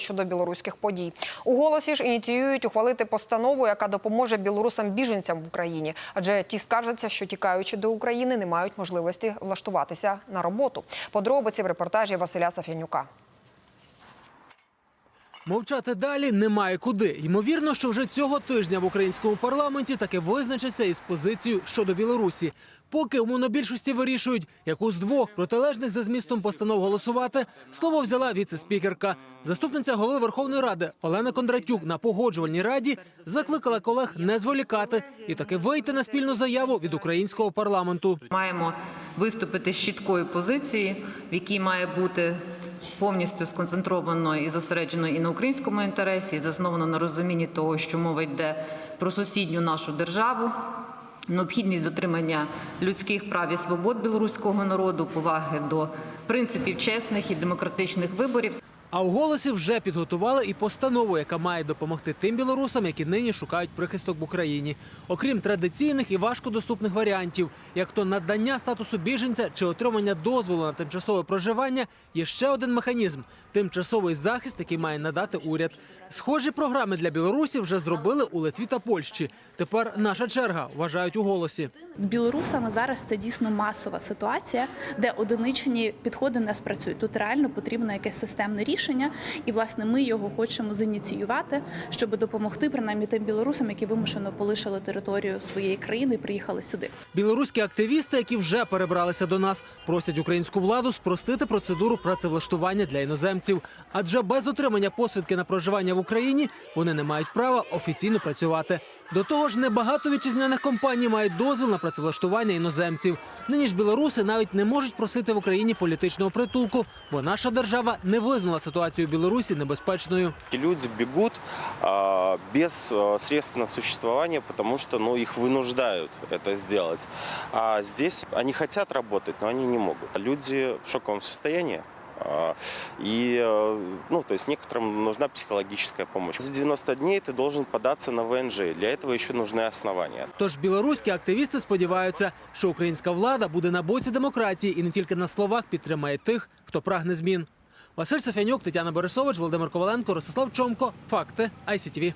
щодо білоруських подій. У «Голосі» ж ініціюють ухвалити постанову, яка допоможе білорусам-біженцям в Україні. Адже ті скаржаться, що тікаючи до України, не мають можливості влаштуватися на роботу. Подробиці в репортажі Василя Сафянюка. Мовчати далі немає куди. Ймовірно, що вже цього тижня в українському парламенті таки визначаться із позицією щодо Білорусі. Поки у монобільшості вирішують, яку з двох протилежних за змістом постанов голосувати, слово взяла віце-спікерка. Заступниця голови Верховної Ради Олена Кондратюк на Погоджувальній раді закликала колег не зволікати і таки вийти на спільну заяву від українського парламенту. Маємо виступити з чіткою позицією, в якій має бути повністю сконцентровано і зосереджено і на українському інтересі, і засновано на розумінні того, що мова йде про сусідню нашу державу, необхідність дотримання людських прав і свобод білоруського народу, поваги до принципів чесних і демократичних виборів. А у «Голосі» вже підготували і постанову, яка має допомогти тим білорусам, які нині шукають прихисток в Україні. Окрім традиційних і важкодоступних варіантів, як то надання статусу біженця чи отримання дозволу на тимчасове проживання, є ще один механізм – тимчасовий захист, який має надати уряд. Схожі програми для білорусів вже зробили у Литві та Польщі. Тепер наша черга, вважають у «Голосі». З білорусами зараз це дійсно масова ситуація, де одиничні підходи не спрацюють. Тут реально потрібно якесь системне рішення. І, власне, ми його хочемо зініціювати, щоб допомогти, принаймні, тим білорусам, які вимушено полишили територію своєї країни і приїхали сюди. Білоруські активісти, які вже перебралися до нас, просять українську владу спростити процедуру працевлаштування для іноземців. Адже без отримання посвідки на проживання в Україні вони не мають права офіційно працювати. До того ж, небагато вітчизняних компаній мають дозвіл на працевлаштування іноземців. Нині ж білоруси навіть не можуть просити в Україні політичного притулку, бо наша держава не визнала ситуацію в Білорусі небезпечною. Люди бегут без средств на существование, потому что их вынуждают это сделать. А здесь они хотят работать, но они не могут. Люди в шоковом состоянии. И, то есть некоторым нужна психологическая помощь. За 90 дней ты должен податься на ВНЖ. Для этого еще нужны основания. Тож білоруські активісти сподіваються, що українська влада буде на боці демократії і не тільки на словах підтримає тих, хто прагне змін. Василь Сафянюк, Тетяна Борисович, Володимир Коваленко, Ростислав Чомко. Факти ICTV.